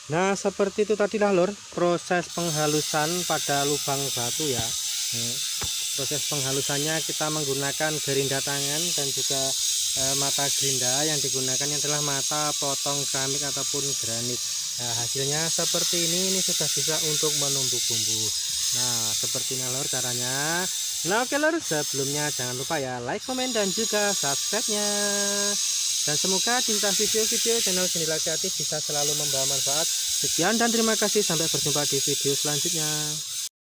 Nah, seperti itu tadi lah lur proses penghalusan pada lubang batu ya. Proses penghalusannya kita menggunakan gerinda tangan dan juga mata gerinda. Yang digunakan adalah mata potong keramik ataupun granit. Nah, hasilnya seperti ini sudah bisa untuk menumbuk bumbu. Nah, seperti ini lur caranya. Nah, oke lur, sebelumnya jangan lupa ya like, komen, dan juga subscribe-nya. Dan semoga di video-video channel Jendela Kreatif bisa selalu membawa manfaat. Sekian dan terima kasih, sampai berjumpa di video selanjutnya.